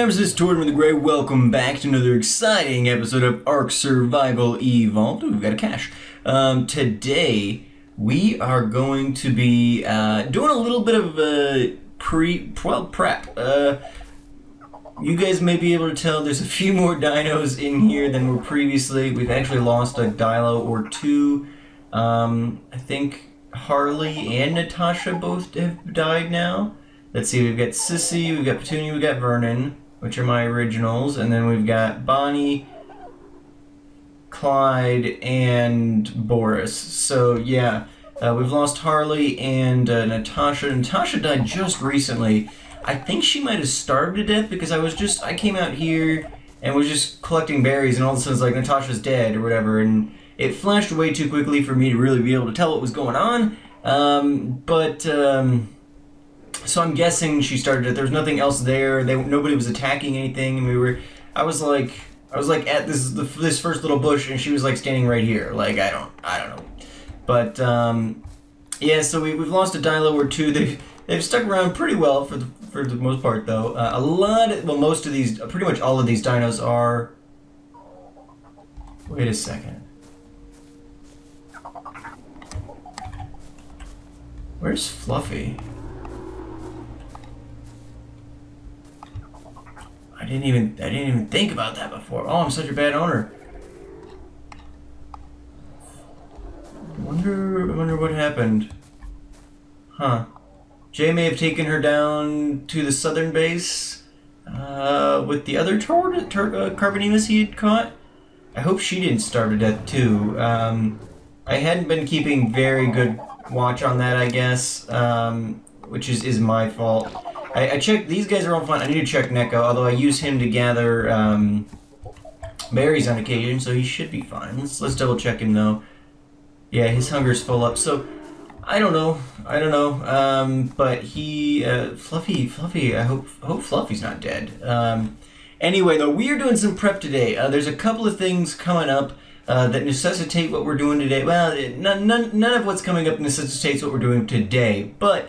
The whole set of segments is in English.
gamers, this is Tortoise the Grey. Welcome back to another exciting episode of ARK Survival Evolved. Ooh, we've got a cache. Today, we are going to be doing a little bit of prep. You guys may be able to tell there's a few more dinos in here than were previously. We've actually lost a dino or two. I think Harley and Natasha both have died now. Let's see, we've got Sissy, we've got Petunia, we've got Vernon, which are my originals, and then we've got Bonnie, Clyde, and Boris. So yeah, we've lost Harley and Natasha. Natasha died just recently. I think she might have starved to death because I came out here and was just collecting berries, and all of a sudden it's like Natasha's dead or whatever, and it flashed away too quickly for me to really be able to tell what was going on. So I'm guessing she started it. There was nothing else there. Nobody was attacking anything, and I was like at this first little bush, and she was like standing right here. Like I don't know, but yeah. So we've lost a dino or two. They've stuck around pretty well for the most part, though. Most of these, pretty much all of these dinos are. Wait a second. Where's Fluffy? I didn't even think about that before. Oh, I'm such a bad owner. I wonder what happened. Huh. Jay may have taken her down to the southern base with the other Carbonemus he had caught. I hope she didn't starve to death too. I hadn't been keeping very good watch on that, I guess, which is my fault. I checked, these guys are all fine. I need to check Neko, although I use him to gather berries on occasion, so he should be fine. Let's double check him though. Yeah, his hunger's full up, so I don't know. But he, Fluffy, I hope Fluffy's not dead. Anyway, though, we are doing some prep today. There's a couple of things coming up that necessitate what we're doing today. Well, none of what's coming up necessitates what we're doing today, but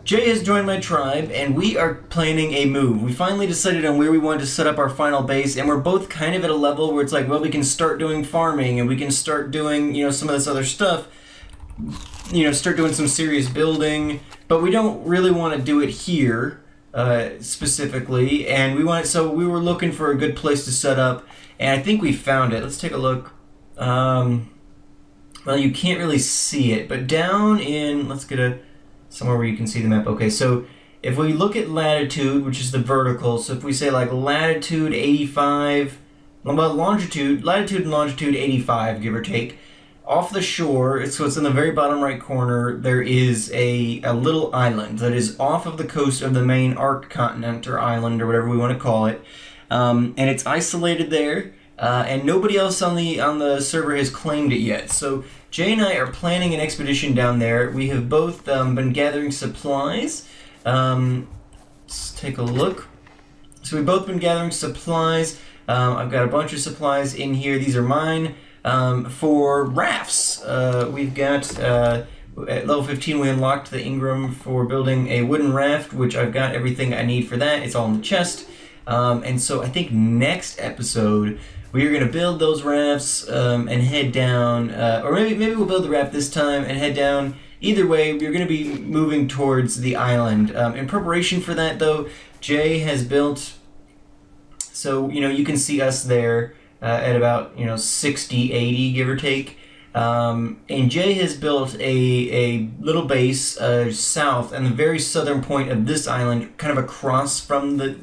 Jay has joined my tribe, and we are planning a move. We finally decided on where we wanted to set up our final base, and we're both kind of at a level where it's like, well, we can start doing farming, and we can start doing, some of this other stuff, start doing some serious building, but we don't really want to do it here, specifically, and so we were looking for a good place to set up, and I think we found it. Let's take a look. Well, you can't really see it, but down in, let's get somewhere where you can see the map. Okay, so if we look at latitude, which is the vertical, so if we say like latitude 85, well, latitude and longitude 85, give or take, off the shore, so it's in the very bottom right corner, there is a little island that is off of the coast of the main ARK continent, or island, or whatever we want to call it, and it's isolated there, and nobody else on the server has claimed it yet. So Jay and I are planning an expedition down there. We have both been gathering supplies. Let's take a look. So we've both been gathering supplies. I've got a bunch of supplies in here. These are mine for rafts. We've got, at level 15, we unlocked the Ingram for building a wooden raft, which I've got everything I need for that. It's all in the chest. And so I think next episode, we are going to build those rafts and head down, or maybe we'll build the raft this time and head down. Either way, we're going to be moving towards the island. In preparation for that, though, Jay has built, so, you can see us there at about, 60, 80, give or take. And Jay has built a little base south and the very southern point of this island, kind of across from the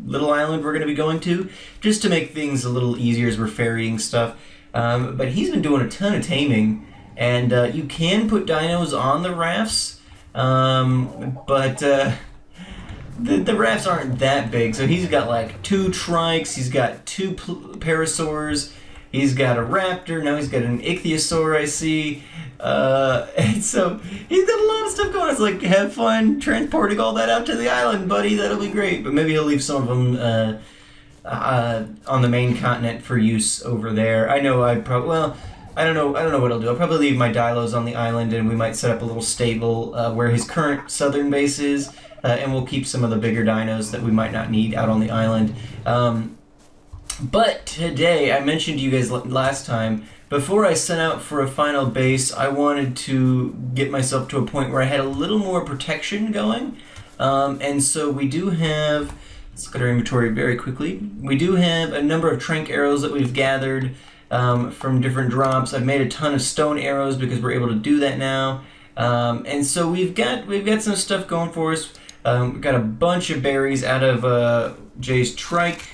little island we're going to be going to, just to make things a little easier as we're ferrying stuff. But he's been doing a ton of taming, and you can put dinos on the rafts, but the rafts aren't that big. So he's got like 2 trikes, he's got 2 parasaurs. He's got a raptor, now he's got an ichthyosaur, I see. And so he's got a lot of stuff going on. It's like, have fun transporting all that out to the island, buddy. That'll be great. But maybe he'll leave some of them on the main continent for use over there. I know I don't know what I'll do. I'll probably leave my dilos on the island, and we might set up a little stable where his current southern base is. and we'll keep some of the bigger dinos that we might not need out on the island. But today, I mentioned to you guys last time, before I set out for a final base, I wanted to get myself to a point where I had a little more protection going. And so we do have, let's look at our inventory very quickly. We do have a number of trank arrows that we've gathered from different drops. I've made a ton of stone arrows because we're able to do that now. And so we've got some stuff going for us. We've got a bunch of berries out of Jay's trike.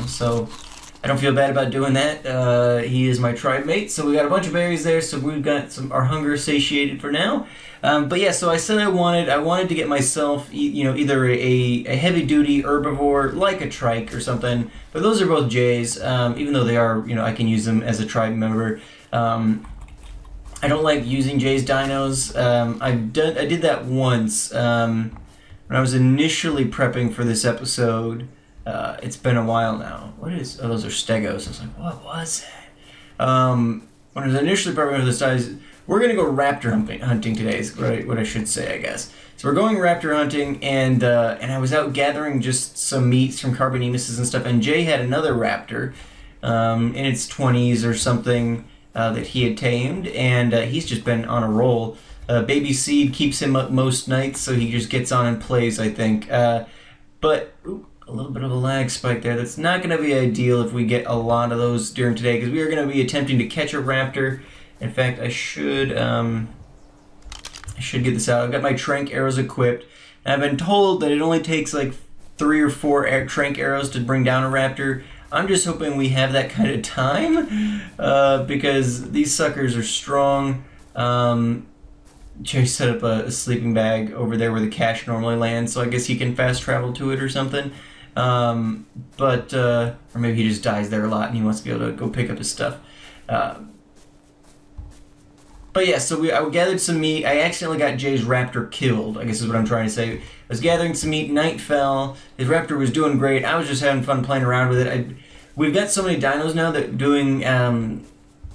So I don't feel bad about doing that. He is my tribe mate, so we got a bunch of berries there. So we've got our hunger satiated for now. But yeah, so I said I wanted to get myself, either a heavy-duty herbivore like a trike or something. But those are both Jays, even though they are, I can use them as a tribe member. I don't like using Jay's dinos. I did that once when I was initially prepping for this episode. It's been a while now. What is? Oh, those are stegos. I was like, what was it? When I was initially prepping for this, we're gonna go raptor hunting today. Is what I should say, I guess. So we're going raptor hunting, and I was out gathering just some meats from carbonemuses and stuff. And Jay had another raptor, in its 20s or something, that he had tamed, and he's just been on a roll. Baby Seed keeps him up most nights, so he just gets on and plays, I think. But a little bit of a lag spike there. That's not going to be ideal if we get a lot of those during today, because we are going to be attempting to catch a raptor. In fact, I should get this out. I've got my trank arrows equipped, and I've been told that it only takes like 3 or 4 trank arrows to bring down a raptor. I'm just hoping we have that kind of time, because these suckers are strong. Jay set up a sleeping bag over there where the cache normally lands, so I guess he can fast travel to it or something. Or maybe he just dies there a lot and he wants to be able to go pick up his stuff. But yeah, so I gathered some meat. I accidentally got Jay's raptor killed, I guess is what I'm trying to say. I was gathering some meat, night fell, his raptor was doing great, I was just having fun playing around with it. We've got so many dinos now that are doing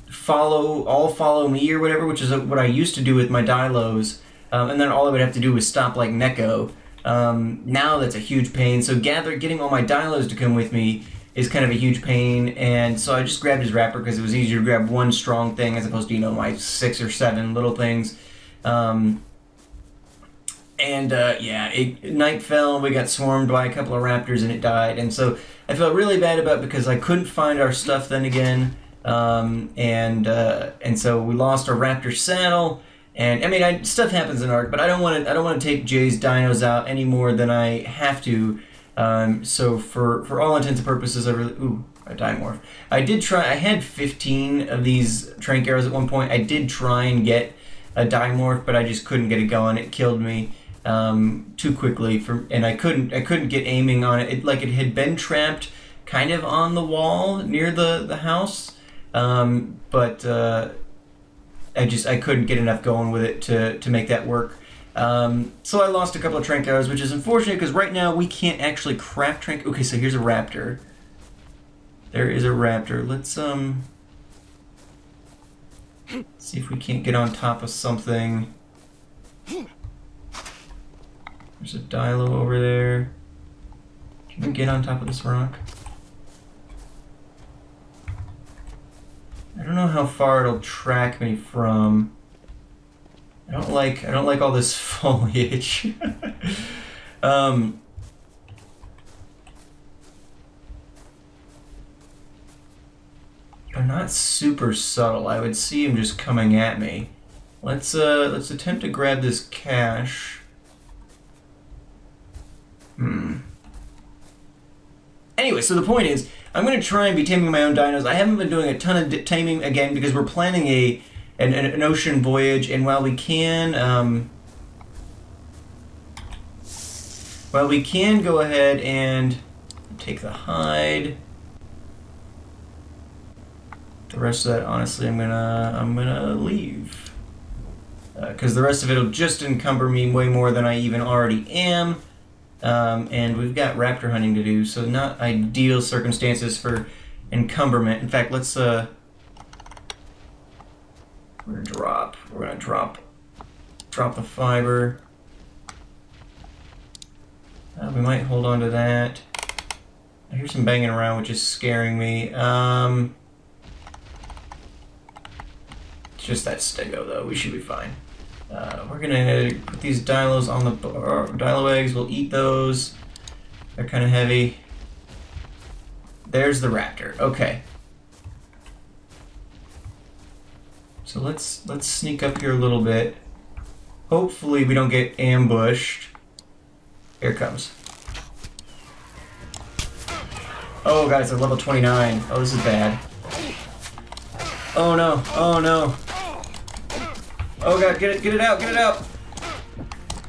follow me or whatever, which is what I used to do with my dilos, and then all I would have to do was stop like Neko. Now that's a huge pain, so getting all my dilos to come with me is kind of a huge pain, and so I just grabbed his raptor because it was easier to grab one strong thing as opposed to, my 6 or 7 little things. Night fell, we got swarmed by a couple of raptors and it died, and so I felt really bad about it because I couldn't find our stuff then again, and so we lost our raptor saddle. And I mean, stuff happens in ARK, but I don't want to take Jay's dinos out any more than I have to. So for all intents and purposes, a dimorph. I did try. I had 15 of these trank arrows at one point. I did try and get a dimorph, but I just couldn't get it going. It killed me too quickly, and I couldn't get aiming on it. It had been trapped kind of on the wall near the house, I couldn't get enough going with it to make that work. So I lost a couple of trank arrows, which is unfortunate because right now we can't actually craft trank. Okay, so here's a raptor. There is a raptor. Let's see if we can't get on top of something. There's a dilo over there. Can we get on top of this rock? I don't know how far it'll track me from. I don't like all this foliage. They're not super subtle. I would see him just coming at me. Let's attempt to grab this cache. Anyway, so the point is, I'm going to try and be taming my own dinos. I haven't been doing a ton of taming, again, because we're planning an ocean voyage, and while we can go ahead and take the hide, the rest of that, honestly, I'm gonna leave, because the rest of it'll just encumber me way more than I even already am. And we've got raptor hunting to do, so not ideal circumstances for encumberment. In fact, let's we're gonna drop the fiber. We might hold on to that. I hear some banging around, which is scaring me. It's just that stego, though. We should be fine. We're gonna put these dilos on the dilo eggs. We'll eat those. They're kind of heavy. There's the raptor. Okay. So let's sneak up here a little bit. Hopefully we don't get ambushed. Here it comes. Oh god, it's a level 29. Oh, this is bad. Oh no, oh no. Oh god, get it out, get it out!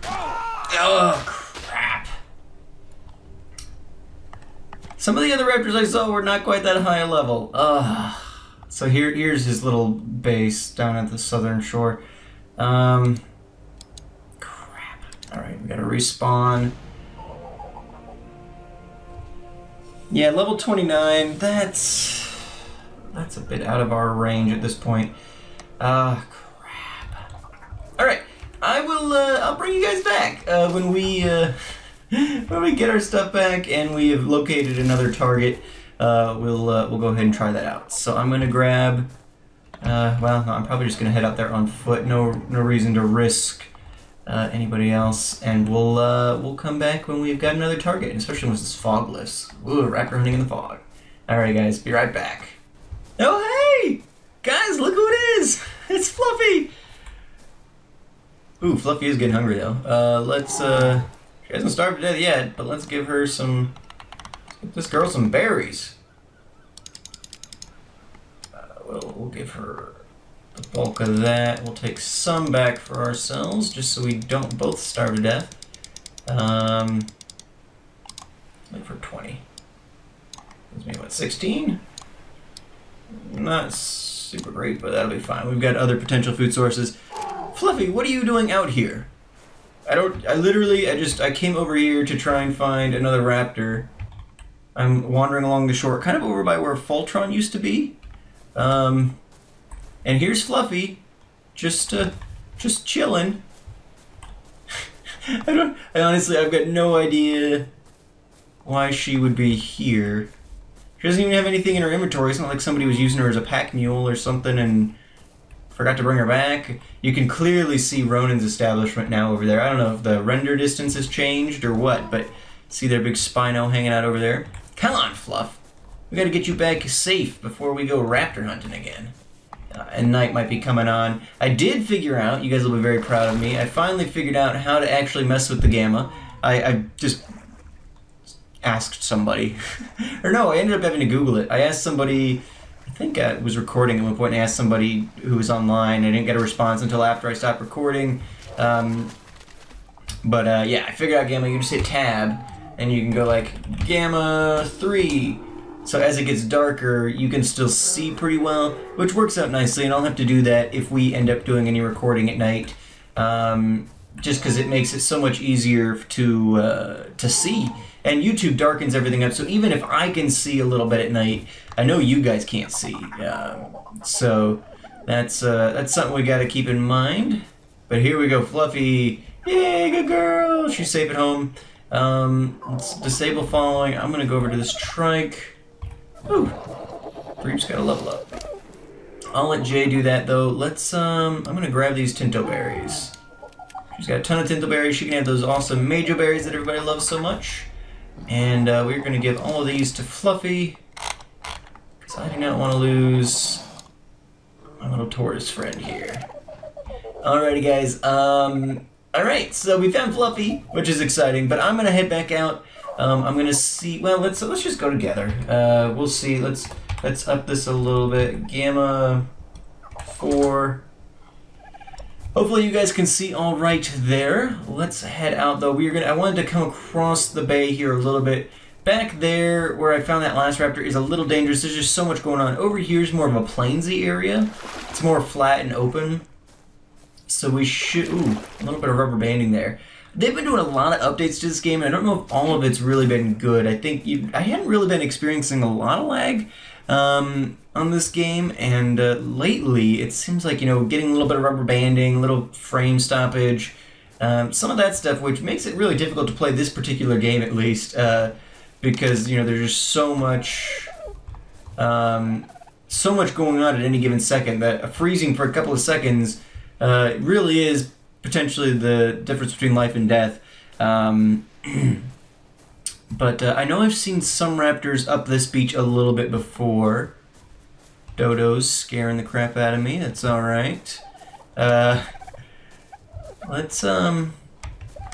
Oh crap. Some of the other raptors I saw were not quite that high a level. So here's his little base down at the southern shore. Crap. Alright, we gotta respawn. Yeah, level 29, that's a bit out of our range at this point. Crap. Alright, I'll bring you guys back when we get our stuff back and we have located another target. We'll go ahead and try that out. So I'm gonna grab, well, no, I'm probably just gonna head out there on foot. No reason to risk anybody else, and we'll come back when we've got another target, especially when it's fogless. Ooh, raptor hunting in the fog. Alright guys, be right back. Oh hey! Guys, look who it is! It's Fluffy! Ooh, Fluffy is getting hungry though. She hasn't starved to death yet, but let's give her some, give this girl some berries. We'll give her the bulk of that. We'll take some back for ourselves, just so we don't both starve to death. Like for 20. Gives me what, 16? Not super great, but that'll be fine. We've got other potential food sources. Fluffy, what are you doing out here? I came over here to try and find another raptor. I'm wandering along the shore, kind of over by where Fultron used to be. And here's Fluffy, just chilling. I've got no idea why she would be here. She doesn't even have anything in her inventory. It's not like somebody was using her as a pack mule or something and forgot to bring her back. You can clearly see Ronan's establishment now over there. I don't know if the render distance has changed or what, but see their big Spino hanging out over there? Come on, Fluff. We gotta get you back safe before we go raptor hunting again. And night might be coming on. I did figure out, you guys will be very proud of me, I finally figured out how to actually mess with the gamma. I just asked somebody. Or no, I ended up having to Google it. I asked somebody, I think I was recording at one point, and I asked somebody who was online. I didn't get a response until after I stopped recording. Yeah, I figured out gamma. You just hit tab, and you can go like gamma 3. So as it gets darker, you can still see pretty well, which works out nicely, and I'll have to do that if we end up doing any recording at night, just because it makes it so much easier to see. And YouTube darkens everything up, so even if I can see a little bit at night, I know you guys can't see. So that's something we got to keep in mind. But here we go, Fluffy. Yay, good girl. She's safe at home. Let's disable following. I'm gonna go over to this trike. Ooh, Reap's got to level up. I'll let Jay do that though. Let's I'm gonna grab these Tinto berries. She's got a ton of Tinto berries. She can have those awesome Majo berries that everybody loves so much. And we're gonna give all of these to Fluffy, because I do not want to lose my little Tortoise friend here. Alrighty guys, alright, so we found Fluffy, which is exciting, but I'm gonna head back out. I'm gonna see, well, let's just go together. We'll see, let's up this a little bit. Gamma 4. Hopefully you guys can see all right there. Let's head out though. I wanted to come across the bay here a little bit. Back there where I found that last raptor is a little dangerous. There's just so much going on. Over here is more of a plainsy area. It's more flat and open. So we should, ooh, a little bit of rubber banding there. They've been doing a lot of updates to this game, and I don't know if all of it's really been good. I think I hadn't really been experiencing a lot of lag on this game, and lately it seems like, you know, getting a little bit of rubber banding, a little frame stoppage, Some of that stuff, which makes it really difficult to play this particular game, at least, because you know there's just so much going on at any given second that freezing for a couple of seconds really is potentially the difference between life and death. But I know I've seen some raptors up this beach a little bit before. Dodo's scaring the crap out of me. That's all right. Let's I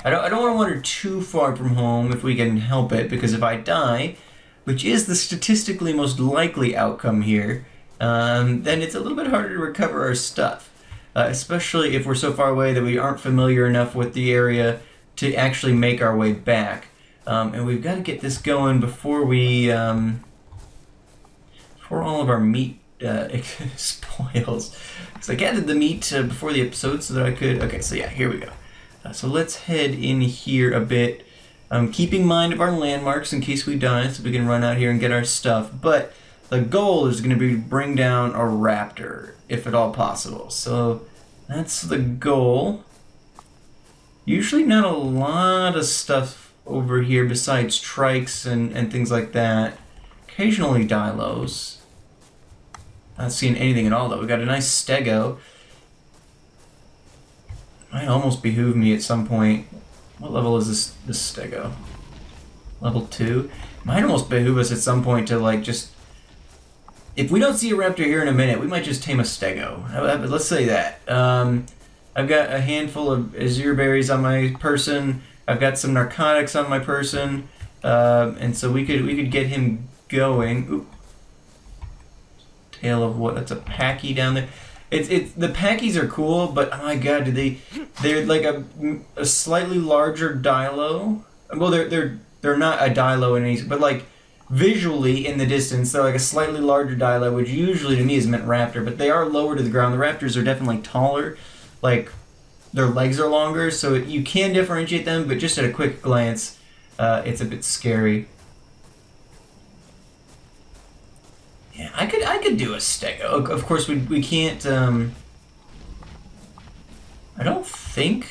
don't want to wander too far from home if we can help it, because if I die, which is the statistically most likely outcome here, then it's a little bit harder to recover our stuff, especially if we're so far away that we aren't familiar enough with the area to actually make our way back. And we've got to get this going before we, before all of our meat spoils. Because I gathered the meat before the episode so that I could... Okay, so yeah, here we go. So let's head in here a bit. Keeping mind of our landmarks in case we die, so we can run out here and get our stuff. But the goal is going to be to bring down a raptor, if at all possible. So that's the goal. Usually not a lot of stuff over here besides trikes and things like that. Occasionally dilos. Not seeing anything at all though. We got a nice stego. Might almost behoove me at some point. What level is this stego? Level 2? Might almost behoove us at some point to like just... If we don't see a raptor here in a minute, we might just tame a stego. Let's say that. I've got a handful of azure berries on my person. I've got some narcotics on my person, and so we could get him going. Oop. Tail of what? That's a packy down there. The packies are cool, but oh my god, they're like a slightly larger dilo. Well, they're not a dilo in any, but like visually in the distance, they're like a slightly larger dilo, which usually to me is meant raptor, but they are lower to the ground. The raptors are definitely taller, like their legs are longer, so you can differentiate them, but just at a quick glance, it's a bit scary. Yeah, I could do a stego. Of course, we can't. I don't think.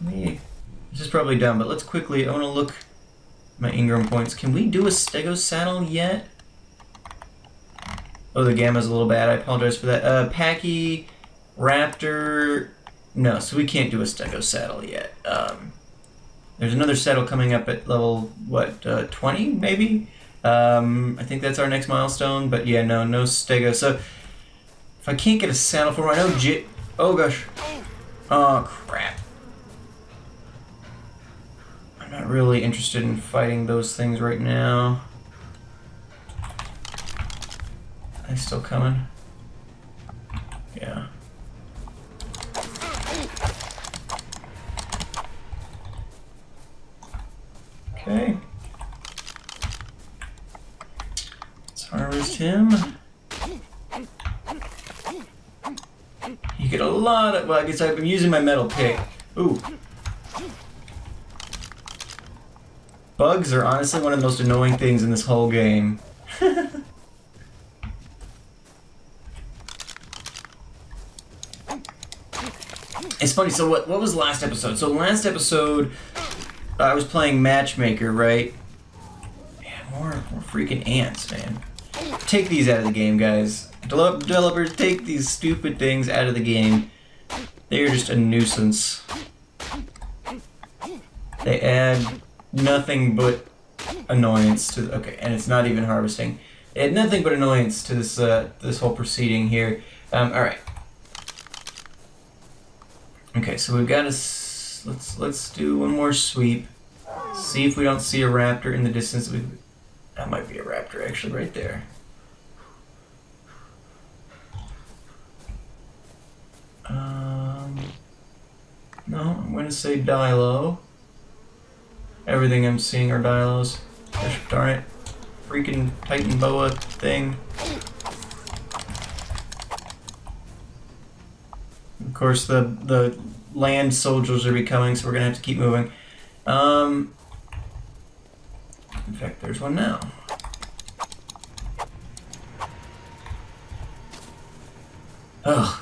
This is probably dumb, but let's quickly. I want to look at my Ingram points. Can we do a stego saddle yet? Oh, the gamma's a little bad. I apologize for that. Packy, raptor. No, so we can't do a stego saddle yet. There's another saddle coming up at level what? 20 maybe. I think that's our next milestone, but yeah, no stego. So if I can't get a saddle for him, I know oh gosh. Oh crap. I'm not really interested in fighting those things right now. Are they still coming? Yeah. Okay. Harvest him. You get a lot of... Well, I guess I've been using my metal pick. Ooh. Bugs are honestly one of the most annoying things in this whole game. It's funny, so what was last episode? So last episode, I was playing Matchmaker, right? Yeah, more freaking ants, man. Take these out of the game, guys. Developers, take these stupid things out of the game. They're just a nuisance. They add nothing but annoyance to... Okay, and it's not even harvesting. They add nothing but annoyance to this this whole proceeding here. Alright. Okay, so we've got to... Let's do one more sweep. See if we don't see a raptor in the distance. That might be a raptor, actually, right there. No, I'm going to say Dilo. Everything I'm seeing are Dilos. Gosh darn it. Freaking Titan Boa thing. Of course, the land soldiers are becoming, so we're going to have to keep moving. In fact, there's one now. Ugh.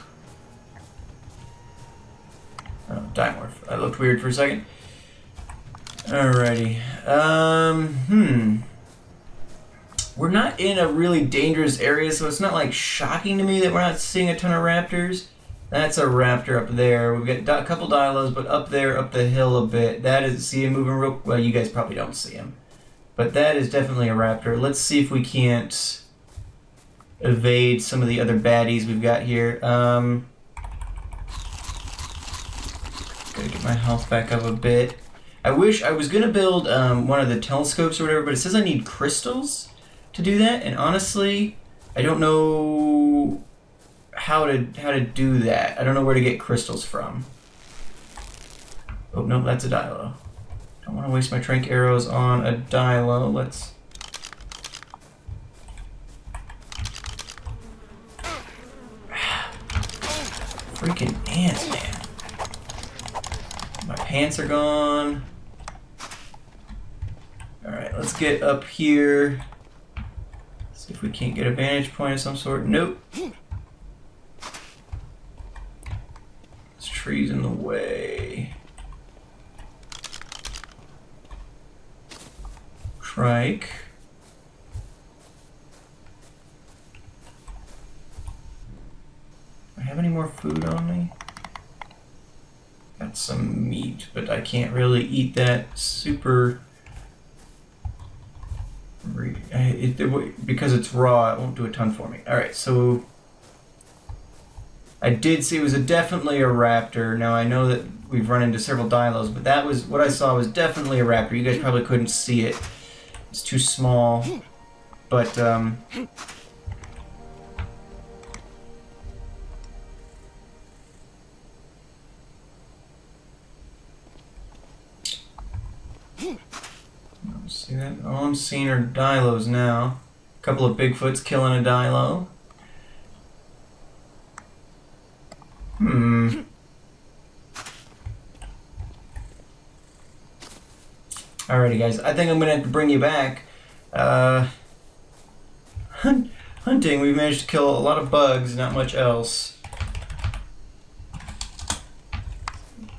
Oh, Dimorph. weird for a second. Alrighty. We're not in a really dangerous area, so it's not like shocking to me that we're not seeing a ton of raptors. That's a raptor up there. We've got a couple dilos, but up there, up the hill a bit. That is, see him moving real, well, you guys probably don't see him. But that is definitely a raptor. Let's see if we can't evade some of the other baddies we've got here. Gotta get my health back up a bit. I wish I was gonna build one of the telescopes or whatever, but it says I need crystals to do that, and honestly, I don't know how to do that. I don't know where to get crystals from. Oh no, that's a dilo. Don't want to waste my trank arrows on a dilo. Let's. Freaking ants, man. My pants are gone. Alright, let's get up here. See if we can't get a vantage point of some sort. Nope. This tree's in the way. Trike. Do I have any more food on me? Got some meat, but I can't really eat that super... because it's raw, it won't do a ton for me. Alright, so... I did see it was definitely a raptor. Now I know that we've run into several dilos, but that was what I saw was definitely a raptor. You guys probably couldn't see it. It's too small. But see that? All I'm seeing are dilos now. A couple of Bigfoots killing a dilo. Alrighty guys, I think I'm gonna have to bring you back. Hunting, we've managed to kill a lot of bugs, not much else.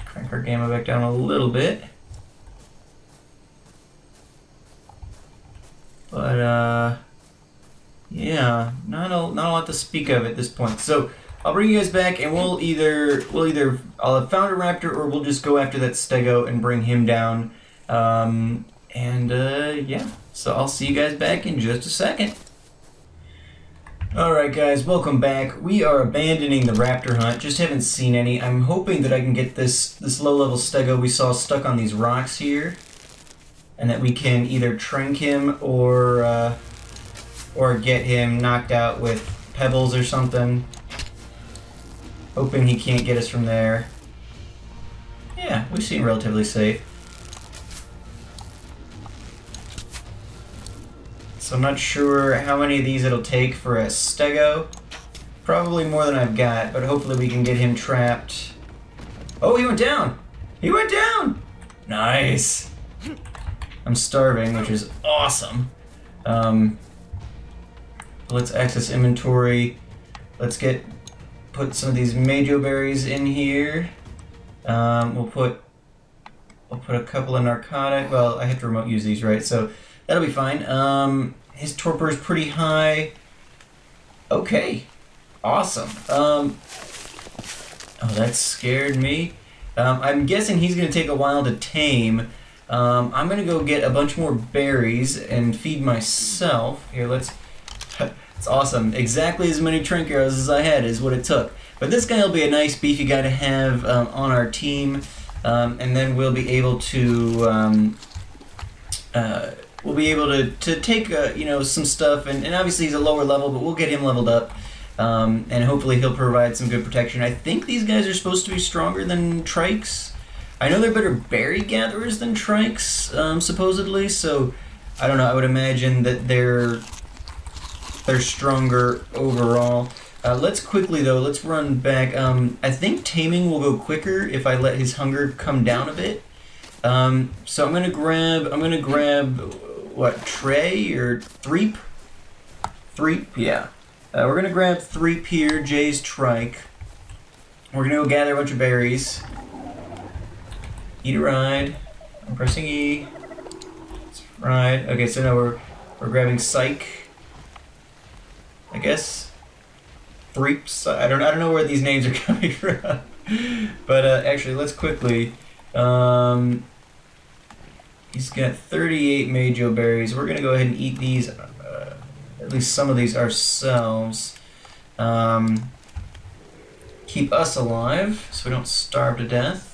Crank our gamma back down a little bit. But yeah, not a lot to speak of at this point. So I'll bring you guys back, and I'll either have found a raptor, or we'll just go after that stego and bring him down. Yeah, so I'll see you guys back in just a second. Alright guys, welcome back. We are abandoning the raptor hunt, just haven't seen any. I'm hoping that I can get this low-level stego we saw stuck on these rocks here, and that we can either trank him or get him knocked out with pebbles or something. Hoping he can't get us from there. Yeah, we seem relatively safe. So I'm not sure how many of these it'll take for a stego. Probably more than I've got, but hopefully we can get him trapped. Oh, he went down! He went down! Nice! I'm starving, which is awesome. Let's access inventory. Let's put some of these majo berries in here. We'll put a couple of narcotic. Well, I have to remote use these, right? So that'll be fine. His torpor is pretty high. Okay, awesome. Oh, that scared me. I'm guessing he's gonna take a while to tame. I'm gonna go get a bunch more berries and feed myself. Here, let's. It's awesome. Exactly as many trank arrows as I had is what it took. But this guy will be a nice beefy guy to have on our team, and then we'll be able to take some stuff, and obviously he's a lower level, but we'll get him leveled up, and hopefully he'll provide some good protection. I think these guys are supposed to be stronger than trikes. I know they're better berry gatherers than trikes, supposedly. So I don't know. I would imagine that they're stronger overall. Let's quickly though, let's run back. I think taming will go quicker if I let his hunger come down a bit. So I'm gonna grab what, Trey or Threep? Threep, yeah. We're gonna grab Threep here, Jay's trike. We're gonna go gather a bunch of berries. Eat a ride. I'm pressing E. It's ride. Okay, so now we're grabbing psych. I guess. Threeps. I don't know where these names are coming from. But actually, let's quickly. He's got 38 Majo berries. We're gonna go ahead and eat these. At least some of these ourselves. Keep us alive so we don't starve to death.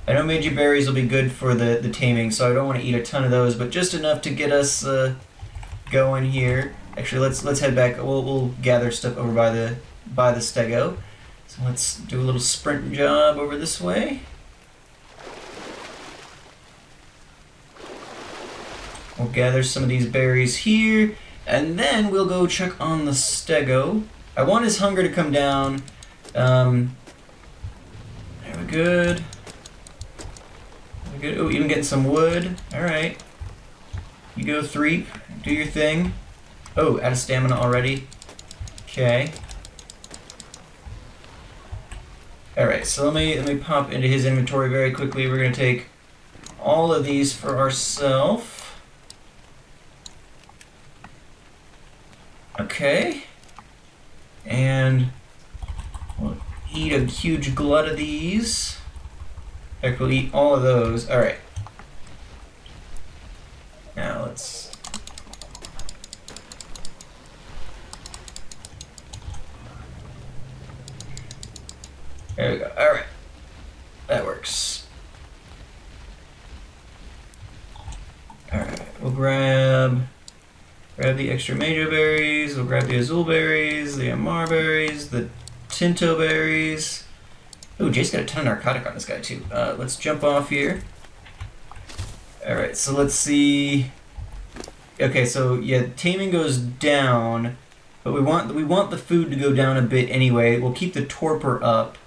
I know Majo berries will be good for the taming, so I don't want to eat a ton of those, but just enough to get us going here. Actually, let's head back. We'll gather stuff over by the stego. So let's do a little sprint job over this way. We'll gather some of these berries here, and then we'll go check on the stego. I want his hunger to come down. There we good. Oh, even getting some wood. Alright. You go, Threep. Do your thing. Oh, out of stamina already. Okay. Alright, so let me pop into his inventory very quickly. We're gonna take all of these for ourselves. Okay. And we'll eat a huge glut of these. Heck, we'll eat all of those. Alright. Now let's... There we go. Alright. That works. Alright, we'll grab the extra Majo berries, we'll grab the Azul berries, the Amar berries, the Tinto berries. Ooh, Jay's got a ton of narcotic on this guy too. Let's jump off here. Alright, so let's see. Okay, so yeah, taming goes down, but we want the food to go down a bit anyway. We'll keep the torpor up.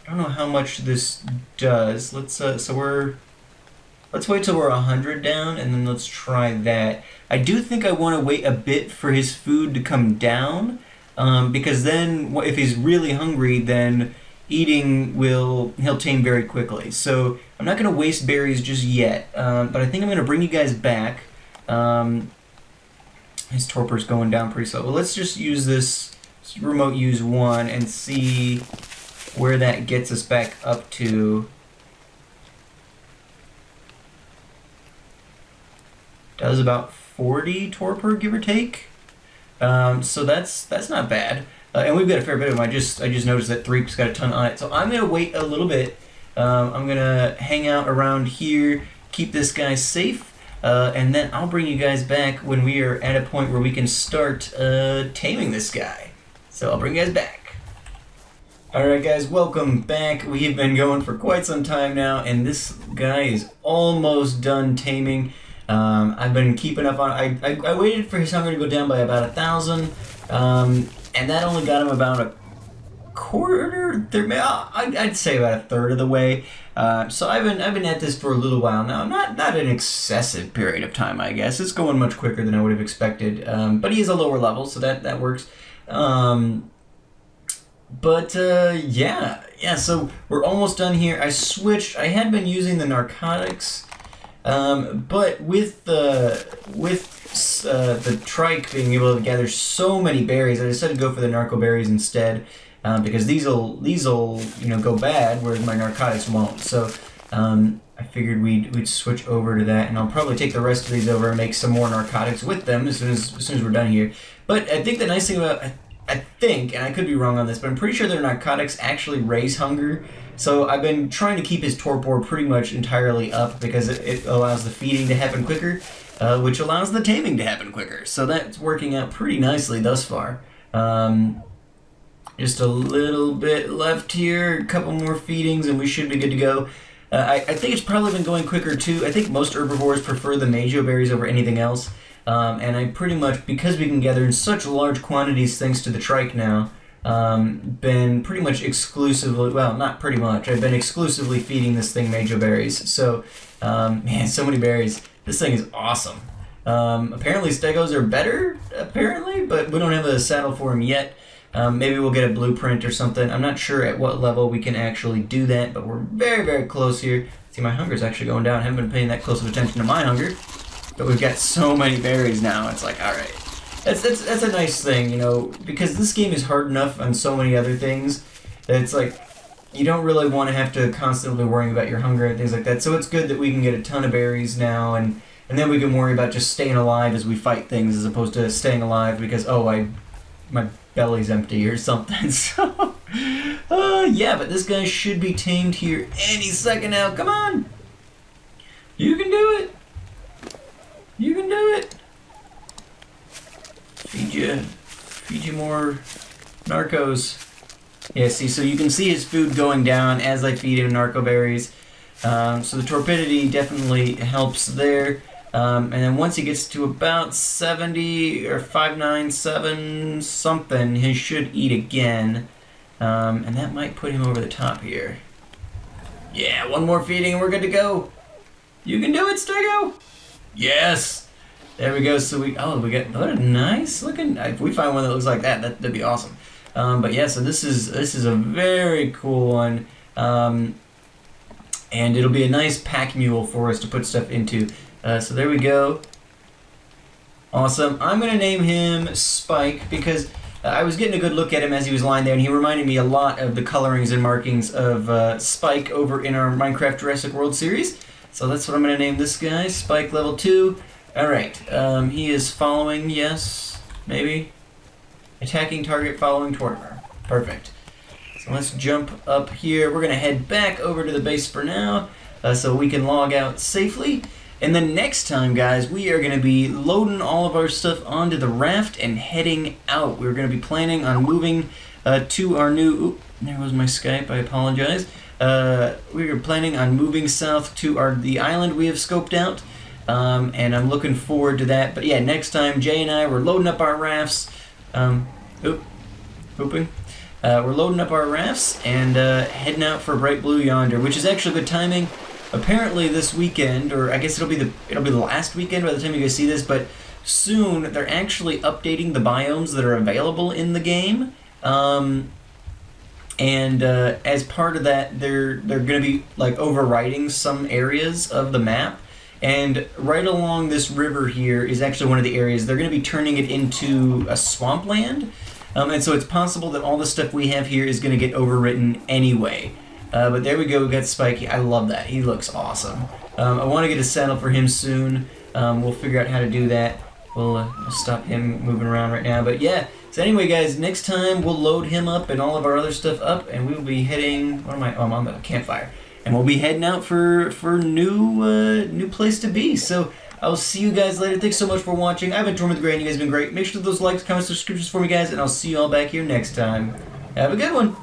I don't know how much this does. Let's wait till we're 100 down, and then let's try that. I do think I want to wait a bit for his food to come down, because then if he's really hungry, then eating he'll tame very quickly. So I'm not going to waste berries just yet, but I think I'm going to bring you guys back. His torpor's going down pretty slow. Well, let's just use this remote use 1 and see where that gets us back up to. Does about 40 torpor, give or take. So that's not bad. And we've got a fair bit of them. I just noticed that Threep's got a ton on it. So I'm gonna wait a little bit. I'm gonna hang out around here, keep this guy safe, and then I'll bring you guys back when we are at a point where we can start taming this guy. So I'll bring you guys back. Alright guys, welcome back. We have been going for quite some time now, and this guy is almost done taming. I've been keeping up on... I waited for his hunger to go down by about 1,000, and that only got him about a quarter, I'd say about a third of the way. So I've been at this for a little while now. Not an excessive period of time, I guess. It's going much quicker than I would have expected. But he is a lower level, so that works. Yeah, so we're almost done here. I switched. I had been using the narcotics, but with the trike being able to gather so many berries, I decided to go for the narco berries instead, because these'll go bad, whereas my narcotics won't. So I figured we'd switch over to that, and I'll probably take the rest of these over and make some more narcotics with them as soon as we're done here. But I think the nice thing about I think, and I could be wrong on this, but I'm pretty sure their narcotics actually raise hunger. So I've been trying to keep his torpor pretty much entirely up because it allows the feeding to happen quicker, which allows the taming to happen quicker. So that's working out pretty nicely thus far. Just a little bit left here, a couple more feedings, and we should be good to go. I think it's probably been going quicker too. I think most herbivores prefer the Majo berries over anything else. And I pretty much, because we can gather in such large quantities thanks to the trike now, been pretty much exclusively, well, not pretty much, I've been exclusively feeding this thing Majo berries. So, man, so many berries. This thing is awesome. Apparently stegos are better, apparently, but we don't have a saddle for him yet. Maybe we'll get a blueprint or something. I'm not sure at what level we can actually do that, but we're very, very close here. See, my hunger's actually going down. I haven't been paying that close of attention to my hunger. But we've got so many berries now. It's like, all right. That's a nice thing, you know, because this game is hard enough on so many other things that it's like, you don't really want to have to constantly worry about your hunger and things like that. So it's good that we can get a ton of berries now, and then we can worry about just staying alive as we fight things as opposed to staying alive because, oh, my belly's empty or something. So, yeah, but this guy should be tamed here any second now. Come on! You can do it! You can do it! Feed you more narcos. Yeah, see, so you can see his food going down as I feed him narco berries. So the torpidity definitely helps there. And then once he gets to about 70 or 597 something, he should eat again. And that might put him over the top here. Yeah, one more feeding and we're good to go. You can do it, Stego! Yes! There we go. So we got what a nice looking. If we find one that looks like that, that'd be awesome. But yeah, so this is a very cool one, and it'll be a nice pack mule for us to put stuff into. So there we go. Awesome. I'm gonna name him Spike because I was getting a good look at him as he was lying there, and he reminded me a lot of the colorings and markings of Spike over in our Minecraft Jurassic World series. So that's what I'm gonna name this guy, Spike level 2. Alright, he is following, yes, maybe. Attacking target following toward her. Perfect. So let's jump up here. We're going to head back over to the base for now, so we can log out safely. And then next time, guys, we are going to be loading all of our stuff onto the raft and heading out. We're going to be planning on moving to our new... Oop, there was my Skype, I apologize. We are planning on moving south to the island we have scoped out. And I'm looking forward to that. But yeah, next time Jay and I, we're loading up our rafts. Pooping. We're loading up our rafts and heading out for Bright Blue Yonder, which is actually good timing. Apparently this weekend, or I guess it'll be the last weekend by the time you guys see this, but soon they're actually updating the biomes that are available in the game. As part of that, they're going to be like overriding some areas of the map. And right along this river here is actually one of the areas. They're going to be turning it into a swampland. And so it's possible that all the stuff we have here is going to get overwritten anyway. But there we go, we got Spikey. I love that. He looks awesome. I want to get a saddle for him soon. We'll figure out how to do that. We'll stop him moving around right now. But yeah, so anyway, guys, next time we'll load him up and all of our other stuff up, and we'll be heading... What am I? Oh, I'm on the campfire. And we'll be heading out for new place to be. So I'll see you guys later. Thanks so much for watching. I've been Tortoise, and you guys have been great. Make sure those likes, comments, subscriptions for me, guys, and I'll see you all back here next time. Have a good one.